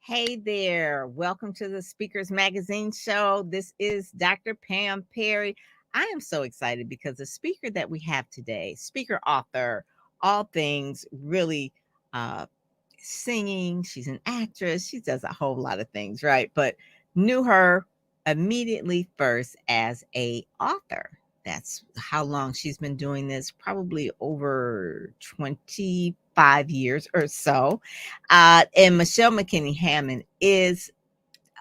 Hey there. Welcome to the Speakers Magazine show. This is Dr. Pam Perry. I am so excited because the speaker that we have today, speaker, author, all things really uh, singing. She's an actress. She does a whole lot of things, right? But knew her immediately first as a author. That's how long she's been doing this, probably over 25 years or so. And Michelle McKinney Hammond is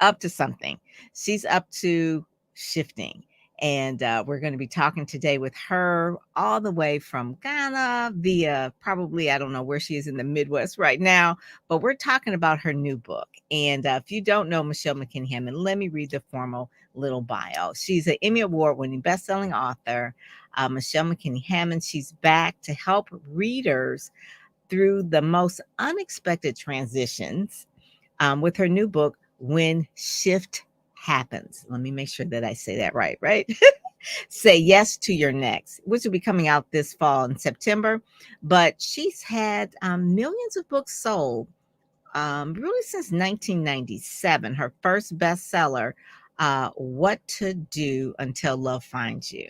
up to something. She's up to shifting. And we're going to be talking today with her all the way from Ghana via probably, I don't know where she is in the Midwest right now, but we're talking about her new book. And if you don't know Michelle McKinney Hammond, let me read the formal little bio. She's an Emmy Award winning best-selling author, Michelle McKinney Hammond. She's back to help readers through the most unexpected transitions with her new book, When Shift Happens. Let me make sure that I say that right? Say Yes to Your Next, which will be coming out this fall in September. But she's had millions of books sold really since 1997. Her first bestseller, What to Do Until Love Finds You.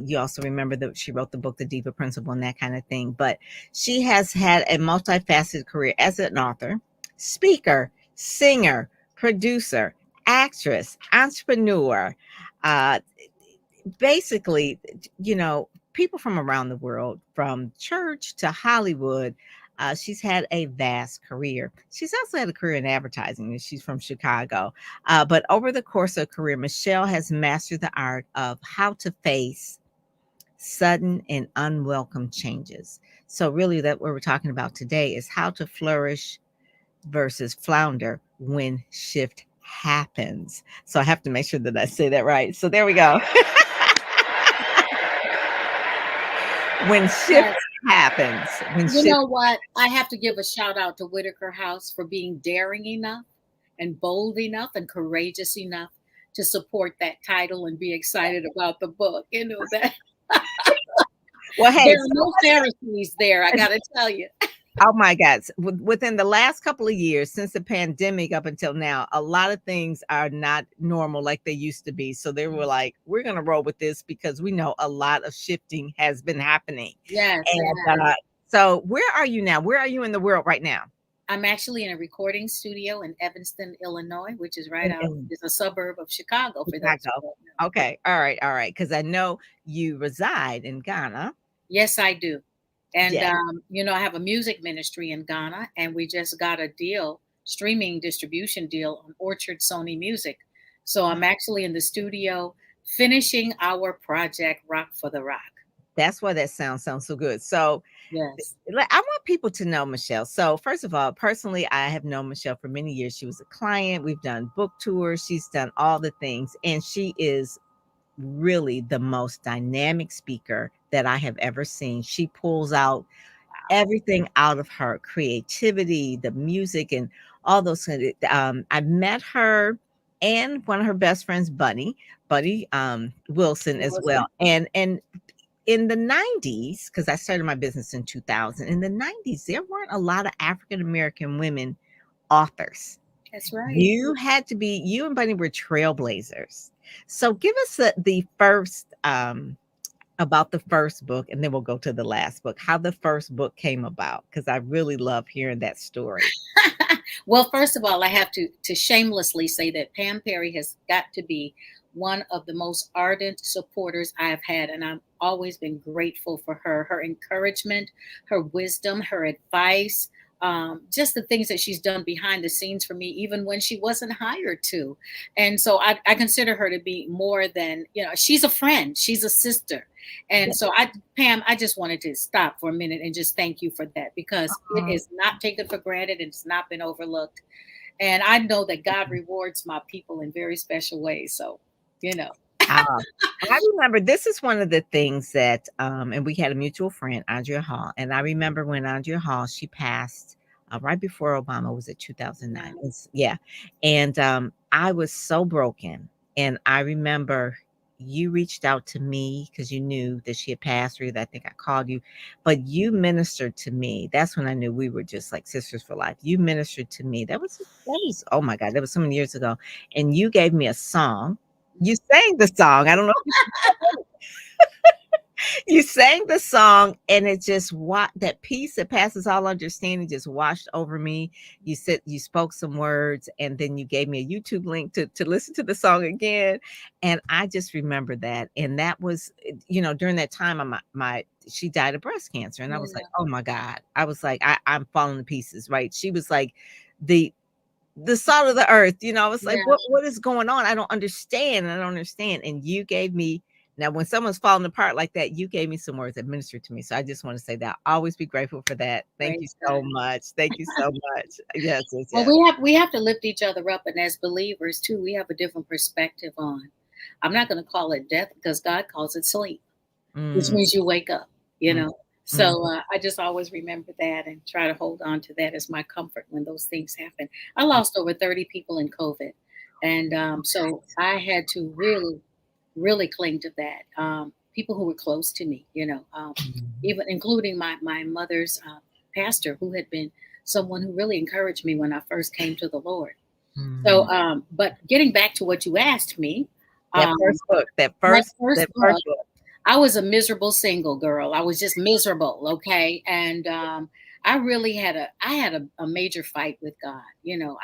You also remember that she wrote the book, The Diva Principle, and that kind of thing. But she has had a multifaceted career as an author, speaker, singer, producer, actress, entrepreneur. Uh, Basically, people from around the world, from church to Hollywood. She's had a vast career. She's also had a career in advertising, and she's from Chicago. But over the course of her career, Michelle has mastered the art of how to face sudden and unwelcome changes. So, really, that what we're talking about today is how to flourish versus flounder when shift happens. So, I have to make sure that I say that right. So, there we go. When shift Yes. happens, when You shift know what? I have to give a shout out to Whitaker House for being daring enough and bold enough and courageous enough to support that title and be excited about the book. You know that well, hey, there are no Pharisees there, I got to tell you. oh my God. Within the last couple of years, since the pandemic up until now, a lot of things are not normal like they used to be. So they were like, we're going to roll with this because we know a lot of shifting has been happening. Yes, And so, where are you now? Where are you in the world right now? I'm actually in a recording studio in Evanston, Illinois, which is right out, In it's a suburb of Chicago for those who Chicago. don't know. Okay. All right. Because I know you reside in Ghana. Yes, I do. And, Yeah. I have a music ministry in Ghana, and we just got a deal, streaming distribution deal on Orchard Sony Music. So I'm actually in the studio finishing our project, Rock for the Rock. That's why that sounds so good. So, Yes. I want people to know Michelle. So, first of all, personally, I have known Michelle for many years. She was a client. We've done book tours. She's done all the things, and she is really the most dynamic speaker that I have ever seen. She pulls out everything out of her creativity, the music, and all those kind of. I met her and one of her best friends, Buddy Wilson, It as was, well, and in the 90s, because I started my business in 2000, in the 90s, there weren't a lot of African American women authors. that's right. You and Bunny were trailblazers. So give us the first, about the first book, and then we'll go to the last book, how the first book came about, because I really love hearing that story. Well, first of all, I have to shamelessly say that Pam Perry has got to be one of the most ardent supporters I've had, and I've always been grateful for her encouragement, her wisdom, her advice, just the things that she's done behind the scenes for me, even when she wasn't hired to. And so I consider her to be more than, she's a friend, she's a sister. And so Pam, I just wanted to stop for a minute and just thank you for that, because it Um, is not taken for granted and it's not been overlooked. And I know that God rewards my people in very special ways. So, you know, Um, I remember this is one of the things that, and we had a mutual friend, Andrea Hall, and I remember when Andrea Hall she passed right before Obama. Was it 2009? Yeah, and I was so broken, and I remember you reached out to me because you knew that she had passed, or that I think I called you, but you ministered to me. That's when I knew we were just like sisters for life. You ministered to me. That was oh my God, that was so many years ago. And you gave me a song. You sang the song. I don't know if you sang the song, and it just that peace that passes all understanding just washed over me. You said you spoke some words, and then you gave me a YouTube link to listen to the song again. And I just remember that. And that was, during that time, my she died of breast cancer. And I was like, Yeah, oh my God. I was like, I'm falling to pieces, right? She was like the salt of the earth. I was like, yeah. what is going on? I don't understand. I don't understand. And you gave me, now when someone's falling apart like that, you gave me some words that ministered to me. So I just want to say that. Always be grateful for that. Thank you Praise so God. much. Thank you so much. Yes, yes, Well, yes. we have to lift each other up, and as believers too, we have a different perspective on. I'm not going to call it death because God calls it sleep, which Mm, means you wake up. You mm, know, mm. so I just always remember that and try to hold on to that as my comfort when those things happen. I lost over 30 people in COVID, and so I had to really, really cling to that. People who were close to me, Mm, even including my mother's pastor, who had been someone who really encouraged me when I first came to the Lord. So, mm. but getting back to what you asked me, That um, first book, that that first, first that first book, book. I was a miserable single girl. I was just miserable, okay? And I really had a major fight with God.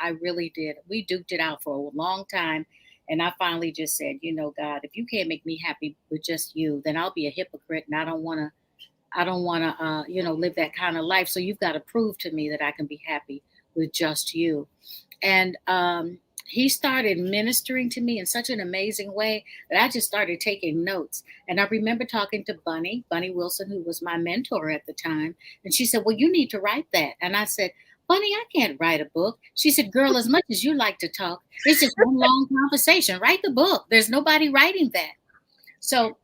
I really did. We duked it out for a long time. And I finally just said, God, if you can't make me happy with just you, then I'll be a hypocrite, and I don't want to live that kind of life. So you've got to prove to me that I can be happy with just you. And he started ministering to me in such an amazing way that I just started taking notes. And I remember talking to Bunny Wilson, who was my mentor at the time. And she said, well, you need to write that. And I said, Bunny, I can't write a book. She said, girl, as much as you like to talk, it's just one long conversation. Write the book. There's nobody writing that. So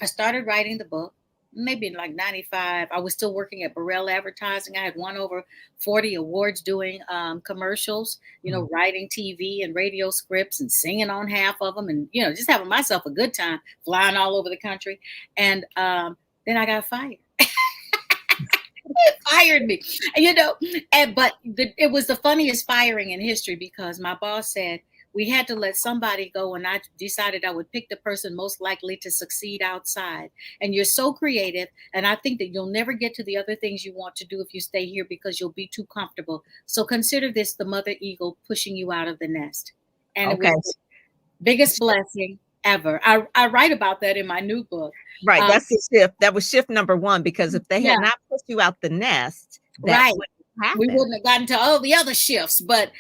I started writing the book. Maybe in like 95. I was still working at Burrell Advertising. I had won over 40 awards doing commercials, Mm. writing TV and radio scripts and singing on half of them, and, just having myself a good time flying all over the country. And then I got fired. Fired me, you know. But it was the funniest firing in history because my boss said we had to let somebody go, and I decided I would pick the person most likely to succeed outside. And you're so creative, and I think that you'll never get to the other things you want to do if you stay here because you'll be too comfortable. So consider this the mother eagle pushing you out of the nest. And it Okay. was the biggest blessing ever. I write about that in my new book. Right. Um, That's the shift. That was shift number one, because if they had yeah, not pushed you out the nest, that right. wouldn't We happen. wouldn't have gotten to all the other shifts, but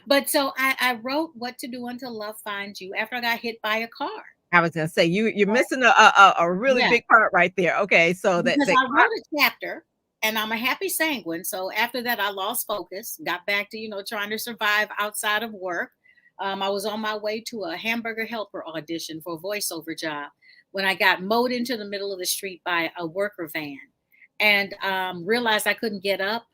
but so I wrote What to Do Until Love Finds You after I got hit by a car. I was gonna say you're missing a really Yeah, big part right there. Okay, so because I wrote a chapter, and I'm a happy sanguine. So after that, I lost focus, got back to, trying to survive outside of work. I was on my way to a hamburger helper audition for a voiceover job when I got mowed into the middle of the street by a worker van, and realized I couldn't get up.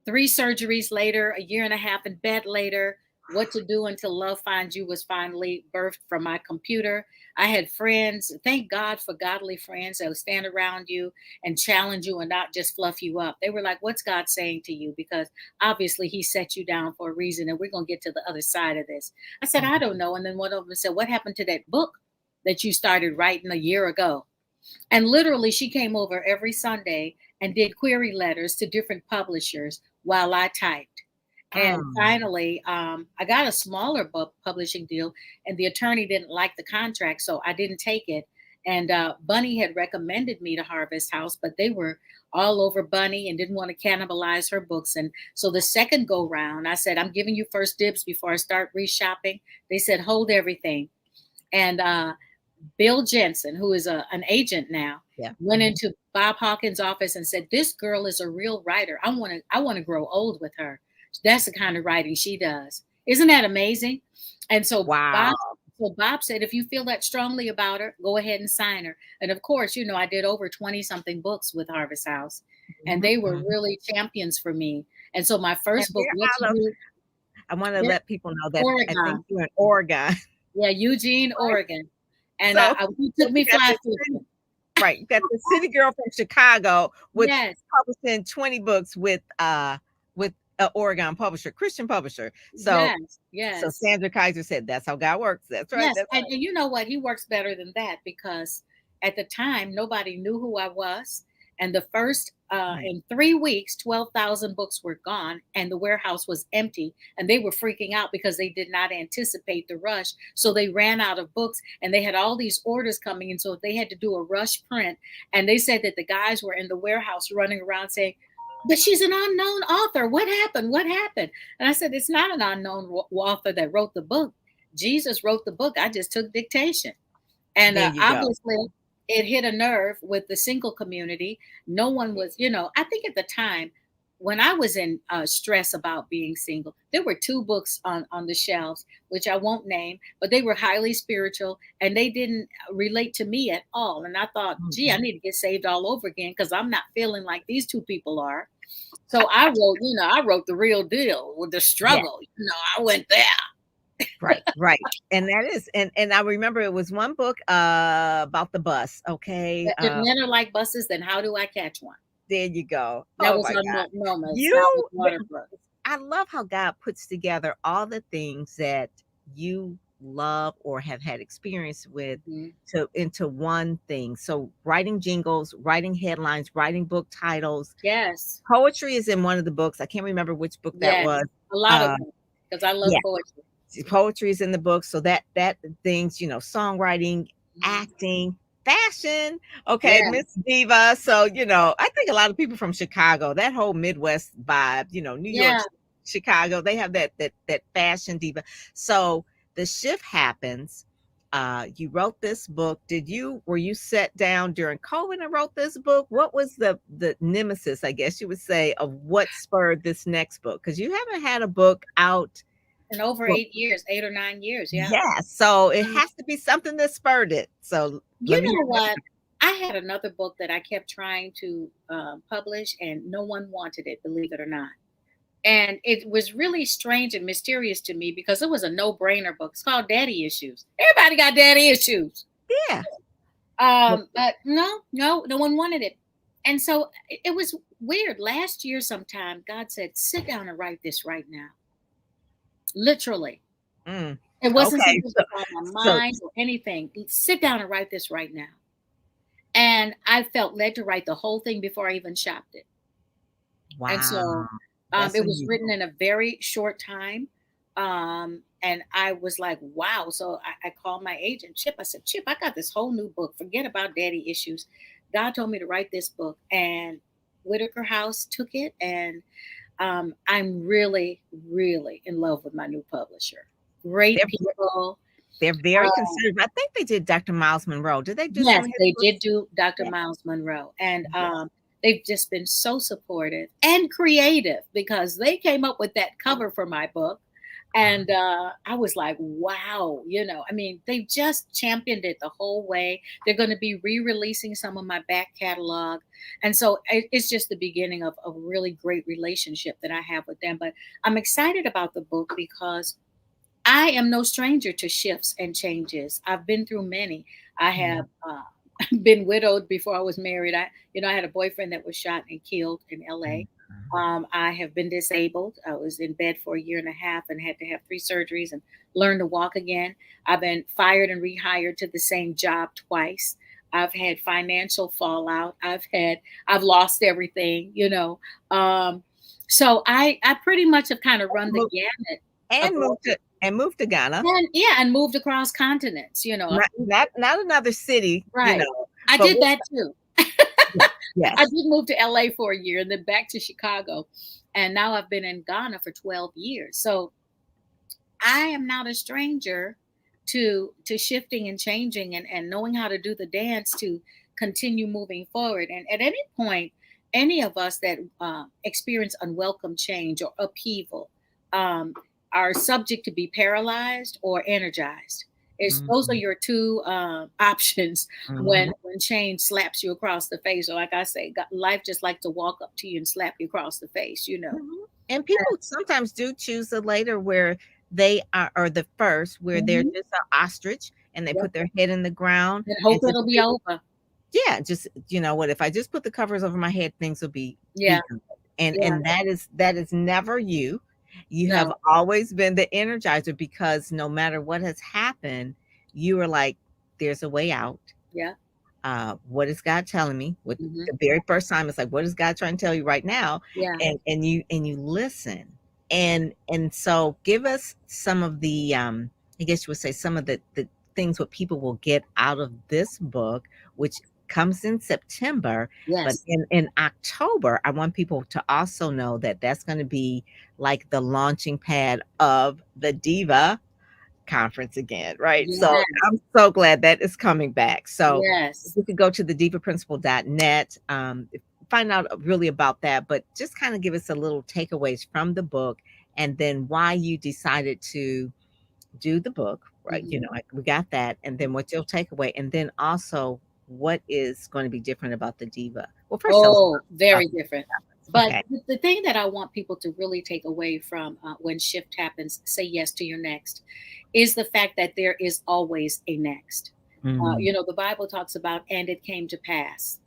3 surgeries later, a year and a half in bed later, What to Do Until Love Finds You was finally birthed from my computer. I had friends. Thank God for godly friends that would stand around you and challenge you and not just fluff you up. They were like, what's God saying to you? Because obviously he set you down for a reason, and we're going to get to the other side of this. I said, I don't know. And then one of them said, what happened to that book that you started writing a year ago? And literally, she came over every Sunday and did query letters to different publishers while I typed. And Mm. finally, I got a smaller book publishing deal, and the attorney didn't like the contract, so I didn't take it. And Bunny had recommended me to Harvest House, but they were all over Bunny and didn't want to cannibalize her books. And so the second go round, I said, I'm giving you first dibs before I start reshopping. They said, hold everything. And Bill Jensen, who is an agent now, Yeah. went into Bob Hawkins' office and said, "This girl is a real writer. I want to grow old with her. That's the kind of writing she does. Isn't that amazing?" And so Wow. Bob said, "If you feel that strongly about her, go ahead and sign her." And of course, I did over 20 something books with Harvest House, and Mhm, they were mhm. really champions for me. And so my And first book, What to they're out of Do, I wanna they're let people know that I think Oregon. you're in Oregon. Yeah, Eugene, Right? Oregon. And So, he so took you me got fly this city, fishing. right? You got the city girl from Chicago with Yes, publishing 20 books with a Oregon publisher, Christian publisher. So yes, so yes. Sandra Kaiser said that's how God works. That's right. Yes, That's and you know what? He works better than that because at the time nobody knew who I was, and the first right. in 3 weeks, 12,000 books were gone, and the warehouse was empty, and they were freaking out because they did not anticipate the rush, so they ran out of books, and they had all these orders coming in, so they had to do a rush print, and they said that the guys were in the warehouse running around saying. But she's an unknown author. What happened? What happened? And I said, it's not an unknown author that wrote the book. Jesus wrote the book. I just took dictation. And There you go. obviously, it hit a nerve with the single community. No one was, I think at the time when I was in stress about being single, there were two books on the shelves, which I won't name, but they were highly spiritual and they didn't relate to me at all. And I thought, gee, I Mhm. need to get saved all over again because I'm not feeling like these two people are. So I wrote the real deal with the Yeah. struggle. I went there. Right, right. And that is and I remember it was one book about the bus, okay? If men are like buses, then how do I catch one? There you go. That Oh was my on God. Norma Southwood You Waterfront. I love how God puts together all the things that you love or have had experience with Mhm. to into one thing. So writing jingles, writing headlines, writing book titles. Yes, Poetry is in one of the books. I can't remember which book that yes, was. a lot of Uh them because I love yeah, poetry. poetry is in the book. So that things, songwriting, Mhm. acting, fashion. Okay, Yeah, Miss Diva. So, I think a lot of people from Chicago, that whole Midwest vibe, New York, yeah. Chicago, they have that fashion diva. So the shift happens. You wrote this book. Were you set down during COVID and wrote this book? What was the nemesis, I guess you would say, of what spurred this next book? Because you haven't had a book out. In over Well, 8 years, 8 or 9 years. Yeah. yeah, so it Mm. has to be something that spurred it. So let You me know hear what? I had another book that I kept trying to publish, and no one wanted it, believe it or not. And it was really strange and mysterious to me because it was a no-brainer book. It's called Daddy Issues. Everybody got daddy issues. yeah. But no one wanted it. And so it was weird. Last year, sometime, God said, sit down and write this right now. Literally. Mm, It wasn't okay. something So that's on my so mind or anything. Sit down and write this right now. And I felt led to write the whole thing before I even shopped it. And wow. so That's it was written unusual. in a very short time. And I was like, wow. So I called my agent, Chip. I said, Chip, I got this whole new book. Forget about daddy issues. God told me to write this book. And Whitaker House took it. And I'm really, really in love with my new publisher. Great They're people. they're very Uh, considerate. I think they did Dr. Miles Monroe. Did they do some Yes, of his they books? did do Dr. Yeah. Miles Monroe, and Yeah. they've just been so supportive and creative because they came up with that cover for my book, and I was like, wow, I mean, they just championed it the whole way. They're going to be re-releasing some of my back catalog, and so it's just the beginning of a really great relationship that I have with them. But I'm excited about the book because I am no stranger to shifts and changes. I've been through many. I Mhm. have been widowed before I was married. I had a boyfriend that was shot and killed in Mhm. LA. I have been disabled. I was in bed for a year and a half and had to have 3 surgeries and learn to walk again. I've been fired and rehired to the same job twice. I've had financial fallout. I've lost everything. Um, so I pretty much have kind of run the Mo- gamut of And all moved to Ghana. and yeah, and moved across continents. I moved, Not another city, right. I but did that too. I yes. did move to LA for a year and then back to Chicago. And now I've been in Ghana for 12 years. So I am not a stranger to shifting and changing and knowing how to do the dance to continue moving forward. And at any point, any of us that experience unwelcome change or upheaval um, are subject to be paralyzed or energized. Those are Mhm. your two options when Mhm. change slaps you across the face. Or like I say, life just like to walk up to you and slap you across the face. Mhm. And people sometimes do choose the later where they are the first where they're Hmm. just an ostrich and they Yep. put their head in the ground And and hope just it'll be over. yeah, just you know what, if I just put the covers over my head, things will Yeah. be good. Yeah. And that is never you. You have No. always been the energizer because no matter what has happened, you are like, there's a way out. Yeah. What is God telling me? What Hmm. the very first time it's like, what is God trying to tell you right now? Yeah. And you listen. And so give us some of the I guess you would say some of the things what people will get out of this book, which comes in September, but Yes. in October, I want people to also know that that's going to be like the launching pad of the Diva conference again, right? So Yes. I'm so glad that is coming back. So if Yes. you could go to the divaprinciple.net, find out really about that, but just kind of give us a little takeaways from the book and then why you decided to do the book, right? Hmm. Like we got that, and then what you'll take away, and then also what is going to be different about the diva. Well, first tell us Oh, about very different. But okay. the thing that I want people to really take away from when shift happens, say yes to your next, is the fact that there is always a next. Mm, The Bible talks about, and it came to pass.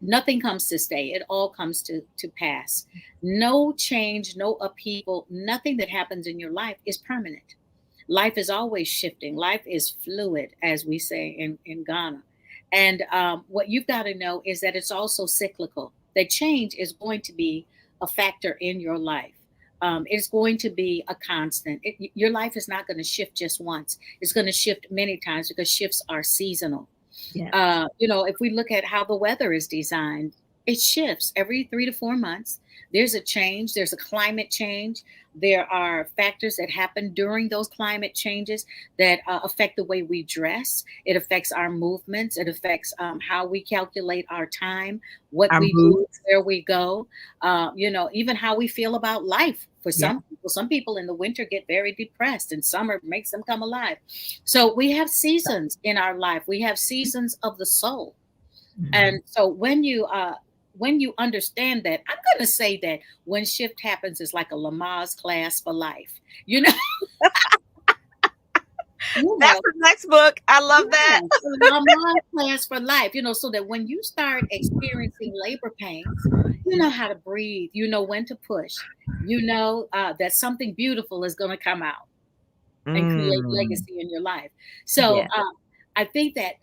Nothing comes to stay, it all comes to pass. No change, no upheaval, nothing that happens in your life is permanent. Life is always shifting. Life is fluid, as we say in Ghana. And what you've got to know is that it's also cyclical. That change is going to be a factor in your life. It's going to be a constant. Your life is not going to shift just once. It's going to shift many times because shifts are seasonal. yes. If we look at how the weather is designed, it shifts every 3 to 4 months. There's a change, there's a climate change. There are factors that happen during those climate changes that affect the way we dress. It affects our movements. It affects how we calculate our time, what Our we do, moods. where we go, even how we feel about life. For Yeah. some people in the winter get very depressed and summer makes them come alive. So we have seasons in our life. We have seasons of the soul. Mhm. And so when you understand that, I'm going to say that when shift happens, it's like a Lamaze class for life. You know, you That's know, the next book. I love that. yes, a Lamaze class for life. So that when you start experiencing labor pains, you know Yeah. how to breathe. You know when to push. You know that something beautiful is going to come out and create Mm. legacy in your life. So Yeah. I think that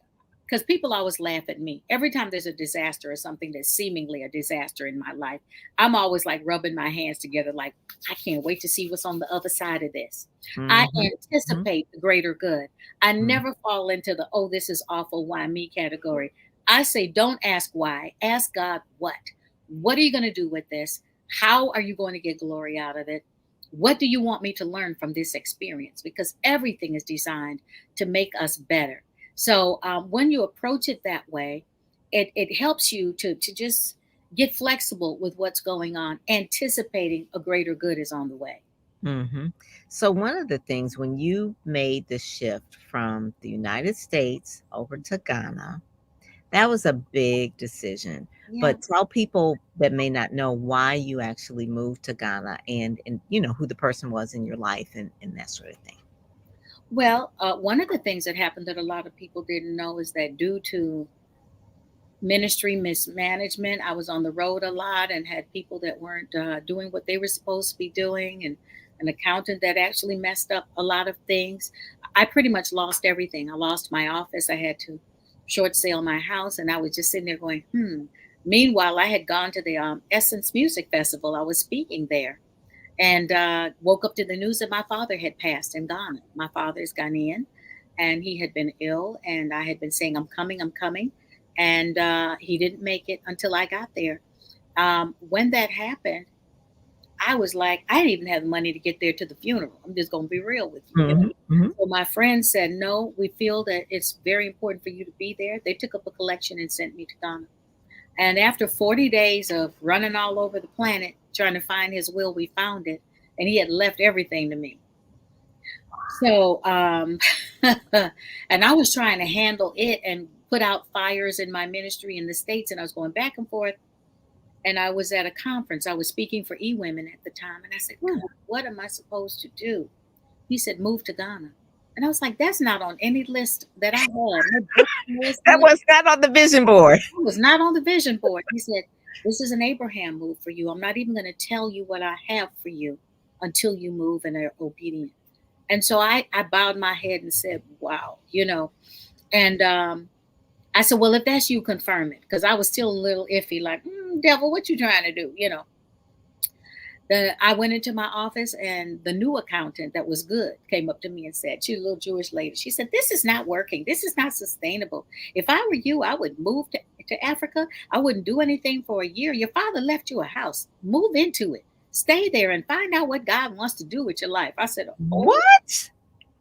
because people always laugh at me every time there's a disaster or something that's seemingly a disaster in my life, I'm always like rubbing my hands together, like, I can't wait to see what's on the other side of this. I Mhm. Mhm. anticipate the greater good. I Mm. never fall into the, oh, this is awful, why me category. I say, don't ask why, ask God what. What are you going to do with this? How are you going to get glory out of it? What do you want me to learn from this experience? Because everything is designed to make us better. So when you approach it that way, it helps you to just get flexible with what's going on, anticipating a greater good is on the way. Mhm. So one of the things when you made the shift from the United States over to Ghana, that was a big decision. Yeah. But tell people that may not know why you actually moved to Ghana and who the person was in your life and that sort of thing. Well, one of the things that happened that a lot of people didn't know is that due to ministry mismanagement, I was on the road a lot and had people that weren't doing what they were supposed to be doing, and an accountant that actually messed up a lot of things. I pretty much lost everything. I lost my office. I had to short sale my house, and I was just sitting there going, hmm. Meanwhile, I had gone to the Essence Music Festival. I was speaking there and woke up to the news that my father had passed in Ghana. My father is Ghanaian, and he had been ill, and I had been saying, I'm coming, I'm coming. And he didn't make it until I got there. When that happened, I was like, I didn't even have the money to get there to the funeral. I'm just going to be real with you. Mhm. Mhm. So my friend said, no, we feel that it's very important for you to be there. They took up a collection and sent me to Ghana. And after 40 days of running all over the planet trying to find his will, we found it. And he had left everything to me. So, and I was trying to handle it and put out fires in my ministry in the States. And I was going back and forth. And I was at a conference. I was speaking for E Women at the time. And I said, Mm. God, what am I supposed to do? He said, move to Ghana. And I was like, that's not on any list that I had. No book list, That was not on the vision board. I was not on the vision board. He said, this is an Abraham move for you. I'm not even going to tell you what I have for you until you move and are obedient. And so I bowed my head and said, wow, And I said, well, if that's you, confirm it. Because I was still a little iffy, like, devil, what you trying to do? I went into my office, and the new accountant that was good came up to me and said, she's a little Jewish lady. She said, this is not working. This is not sustainable. If I were you, I would move to Africa. I wouldn't do anything for a year. Your father left you a house. Move into it. Stay there and find out what God wants to do with your life. I said, oh, What?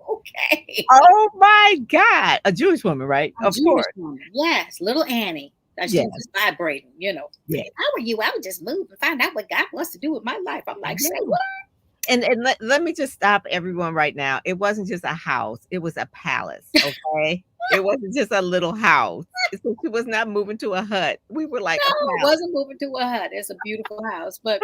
okay. Oh my God. A Jewish woman, right? A Of Jewish course. woman. Yes, little Annie. She Yes. was vibrating, Yeah. If I were you, I would just move and find out what God wants to do with my life. I'm like, say Yeah. what? And let me just stop everyone right now. It wasn't just a house, it was a palace. Okay. It wasn't just a little house. So she was not moving to a hut. We were like No, a it palace. wasn't moving to a hut. It's a beautiful house. But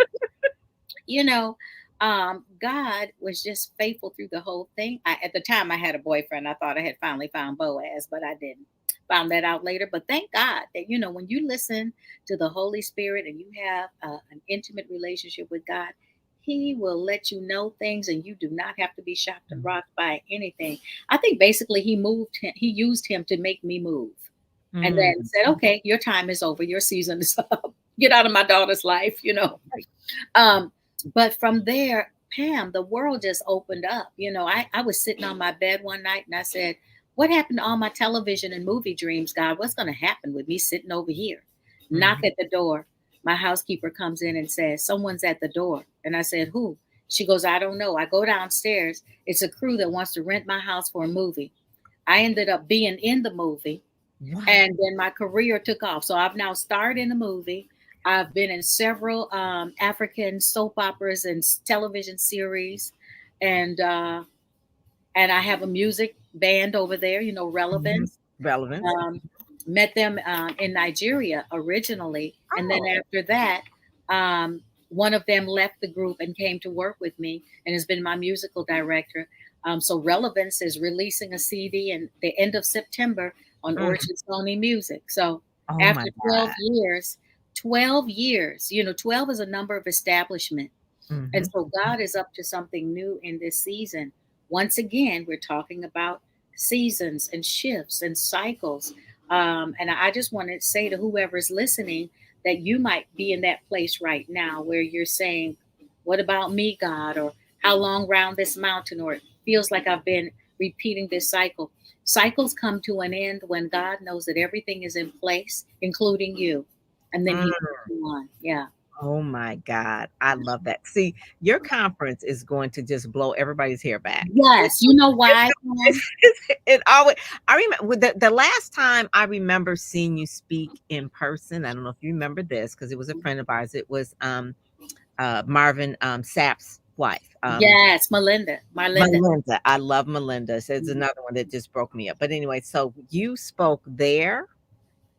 God was just faithful through the whole thing. At the time I had a boyfriend. I thought I had finally found Boaz, but I didn't. Found that out later. But thank God that, when you listen to the Holy Spirit and you have an intimate relationship with God, He will let you know things, and you do not have to be shocked and rocked by anything. I think basically He used him to make me move. And then said, okay, your time is over. Your season is up. Get out of my daughter's life, But from there, Pam, the world just opened up. I was sitting on my bed one night and I said, what happened to all my television and movie dreams, God? What's going to happen with me sitting over here? Knock at the door. My housekeeper comes in and says, someone's at the door. And I said, who? She goes, I don't know. I go downstairs. It's a crew that wants to rent my house for a movie. I ended up being in the movie. Wow. And then my career took off. So I've now starred in a movie. I've been in several African soap operas and television series. And I have a music band over there, Relevance. Relevance. Met them in Nigeria originally. And then after that, one of them left the group and came to work with me and has been my musical director. So Relevance is releasing a CD in the end of September on Orchard Sony Music. So after 12 years, 12 is a number of establishment. And so God is up to something new in this season. Once again, we're talking about seasons and shifts and cycles. And I just want to say to whoever's listening that you might be in that place right now where you're saying, what about me, God? Or how long round this mountain? Or it feels like I've been repeating this cycle. Cycles come to an end when God knows that everything is in place, including you. And then He moves on. Yeah. Oh my God. I love that. See, your conference is going to just blow everybody's hair back. Yes. You know why? It always, I remember the last time I remember seeing you speak in person. I don't know if you remember this because it was a friend of ours. It was Marvin Sapp's wife. Yes, Melinda. Melinda. I love Melinda. So it's another one that just broke me up. But anyway, so you spoke there.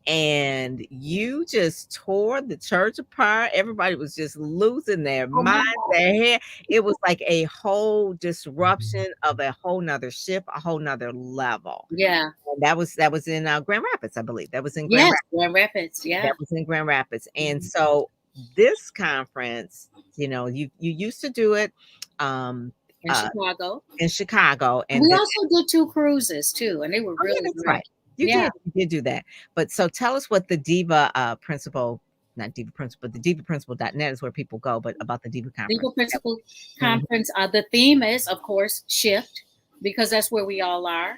And you just tore the church apart. Everybody was just losing their mind, their hair. It was like a whole disruption of a whole nother shift, a whole nother level. Yeah. And that was in Grand Rapids, I believe. That was in Grand Rapids. Grand Rapids. Yeah. That was in Grand Rapids. And so this conference, you used to do it in Chicago. In Chicago. And we also did 2 cruises too, and they were really that's great. right. You did do that. But so tell us what the Diva Principle, not Diva Principle, but the divaprinciple.net is where people go, but about the Diva Conference. Diva Principle Conference. The theme is, of course, shift, because that's where we all are.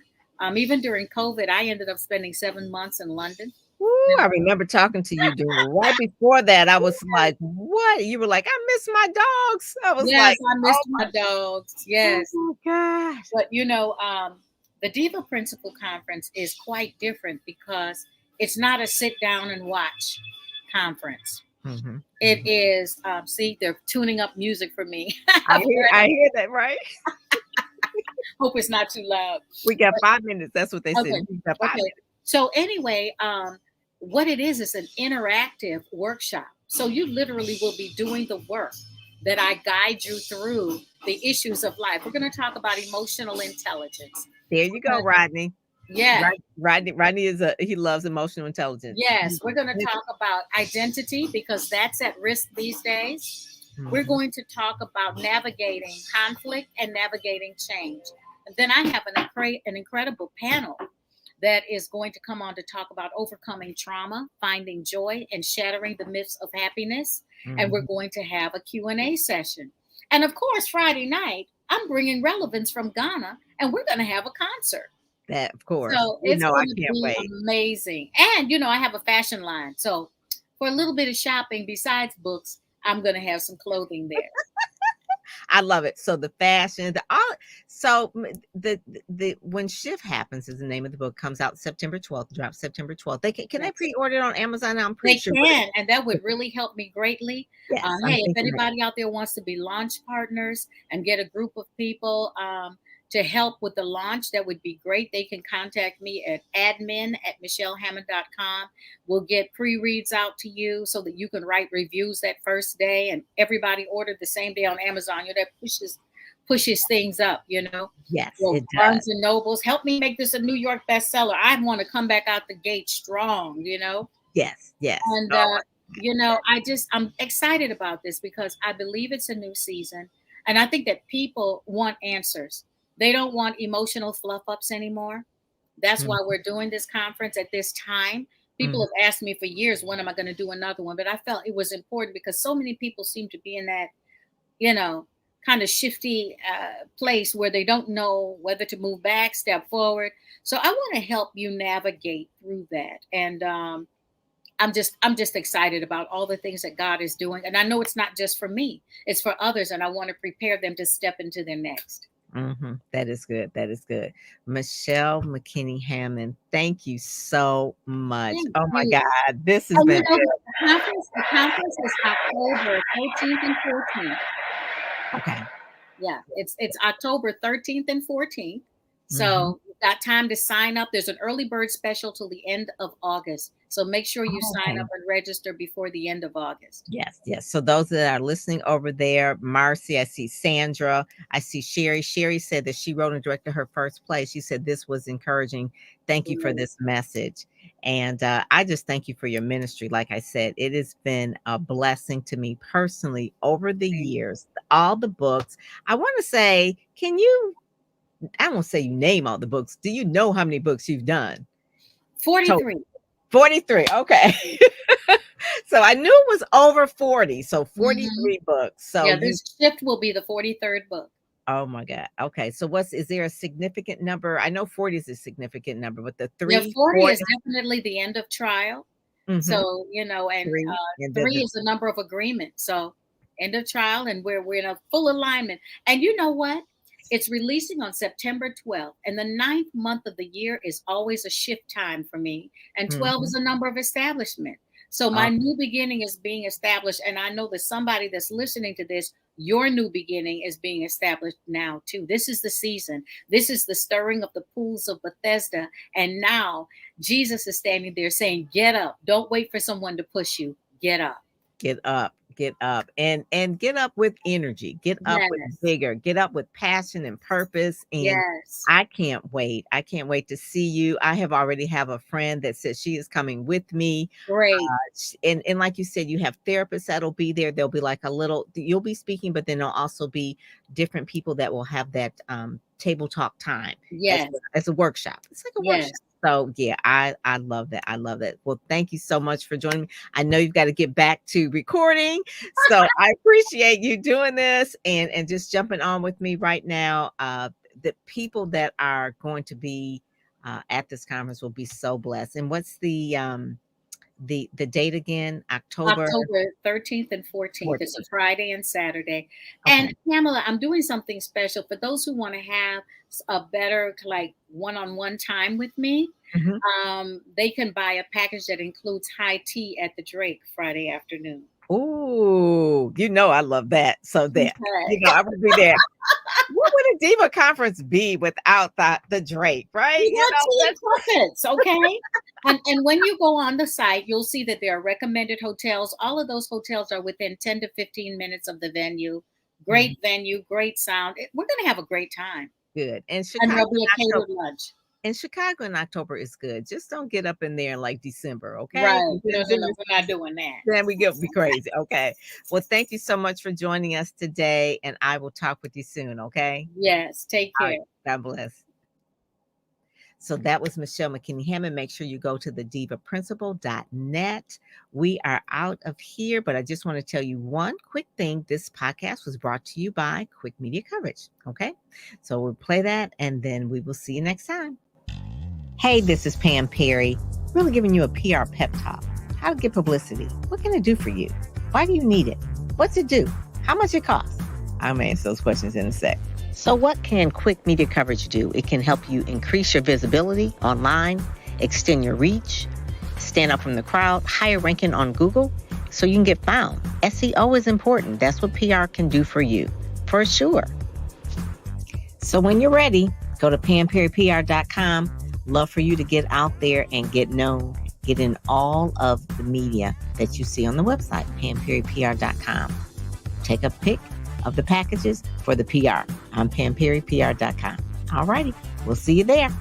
Even during COVID, I ended up spending 7 months in London. Ooh, I remember talking to you right before that. I was like, what? You were like, I miss my dogs. I was like, I missed my dogs. Yes. Oh my gosh. But the Diva Principle Conference is quite different because it's not a sit down and watch conference. It is, see, they're tuning up music for me. I hear that, right? Hope it's not too loud. We got 5 minutes. That's what they said. We got 5 minutes. So anyway, what it is an interactive workshop. So you literally will be doing the work. that I guide you through the issues of life. We're going to talk about emotional intelligence. There you go, Rodney. Yeah. Rodney he loves emotional intelligence. Yes, we're going to talk about identity because that's at risk these days. We're Mhm. going to talk about navigating conflict and navigating change. And then I have an incredible panel that is going to come on to talk about overcoming trauma, finding joy, and shattering the myths of happiness. And we're Mhm. going to have a Q&A session. And of course, Friday night, I'm bringing relevance from Ghana, and we're going to have a concert. That, of course. So You it's know, I going to can't be wait. amazing. And, I have a fashion line. So for a little bit of shopping besides books, I'm going to have some clothing there. I love it. So the fashion, the all, so the when Shift Happens is the name of the book, comes out September 12th, drops September 12th. They can they Yes. pre-order it on Amazon? I'm pretty They sure. can, and that would really help me greatly. Yes, I'm Hey, if thinking that. anybody out there wants to be launch partners and get a group of people to help with the launch, that would be great. They can contact me at admin@michellehammond.com. We'll get pre-reads out to you so that you can write reviews that first day, and everybody ordered the same day on Amazon. That pushes things up. Yes, Well, it Barnes does. and Nobles, help me make this a New York bestseller. I want to come back out the gate strong. Yes, yes. And Oh, I'm excited about this because I believe it's a new season, and I think that people want answers. They don't want emotional fluff ups anymore. That's mm, why we're doing this conference at this time. People mm, have asked me for years, when am I going to do another one? But I felt it was important because so many people seem to be in that, you know, kind of shifty place where they don't know whether to move back, step forward. So I want to help you navigate through that. And I'm just excited about all the things that God is doing. And I know it's not just for me, it's for others. And I want to prepare them to step into their next. That is good. That is good. Michelle McKinney Hammond, thank you so much. Thank Oh my you. God, this has And been the conference is October 13th and 14th. okay. Yeah, it's October 13th and 14th. Mhm. So you've got time to sign up. There's an early bird special till the end of August. So make sure you sign Okay. up and register before the end of August. Yes, yes. So those that are listening over there, Marcy, I see Sandra, I see Sherry. Sherry said that she wrote and directed her first play. She said this was encouraging. Thank you for Great. this message. And I just thank you for your ministry. Like I said, it has been a blessing to me personally over the Thank years. All the books. I want to say, I won't say you name all the books. Do you know how many books you've done? you. So 43. 43. Okay. So I knew it was over 40. So Mhm. 43 books. So Yeah, you, this shift will be the 43rd book. oh my God. Okay. So is there a significant number? I know 40 is a significant number, but the Yeah, three, 40 four, is definitely the end of trial. mm-hmm, So, and three, and three is the number of agreement. So, end of trial, and we're in a full alignment. And you know what? It's releasing on September 12th, and the ninth month of the year is always a shift time for me. And 12 mm-hmm. is a number of establishment. So, my new beginning is being established. And I know that somebody that's listening to this, your new beginning is being established now, too. This is the season. This is the stirring of the pools of Bethesda. And now, Jesus is standing there saying, "Get up. Don't wait for someone to push you. Get up." Get up and get up with energy, get up with Yes. vigor, get up with passion and purpose. And Yes. I can't wait to see you. I have already have a friend that says she is coming with me. Great. And like you said, you have therapists that'll be there. There'll be like a little, you'll be speaking, but then there'll also be different people that will have that table talk time as Yes. as a workshop. It's like a workshop. Yes. So yeah, I love that. I love that. Well, thank you so much for joining me. I know you've got to get back to recording. So I appreciate you doing this and just jumping on with me right now. The people that are going to be at this conference will be so blessed. And what's the date again? October October 13th and 14th. It's a 14th. Friday and Saturday. Okay. And Pamela, I'm doing something special for those who want to have a better, like, one-on-one time with me. Mhm. They can buy a package that includes high tea at the Drake Friday afternoon. Ooh, I love that. So there, Okay. I will be there. What would a diva conference be without the Drake, right? We You got know, tea that's and crumpets, okay? And when you go on the site, you'll see that there are recommended hotels. All of those hotels are within 10 to 15 minutes of the venue. Great venue, great sound. We're going to have a great time. good. And And Chicago there'll be a catered lunch. in Chicago in October is good. Just don't get up in there in like December, okay? Right. No, we're not doing that. Then we get be crazy. Okay. Well, thank you so much for joining us today, and I will talk with you soon. Okay. Yes. Take All care. right. God bless. So that was Michelle McKinney Hammond. Make sure you go to thedivaprincipal.net. We are out of here, but I just want to tell you one quick thing. This podcast was brought to you by Quick Media Coverage. Okay. So we'll play that, and then we will see you next time. Hey, this is Pam Perry, really giving you a PR pep talk. How to get publicity. What can it do for you? Why do you need it? What's it do? How much it costs? I'm going to answer those questions in a sec. So what can Quick Media Coverage do? It can help you increase your visibility online, extend your reach, stand out from the crowd, higher ranking on Google so you can get found. SEO is important. That's what PR can do for you, for sure. So when you're ready, go to PamPerryPR.com. Love for you to get out there and get known. Get in all of the media that you see on the website, PamPerryPR.com. Take a pic of the packages for the PR on PamPerryPR.com. All righty. We'll see you there.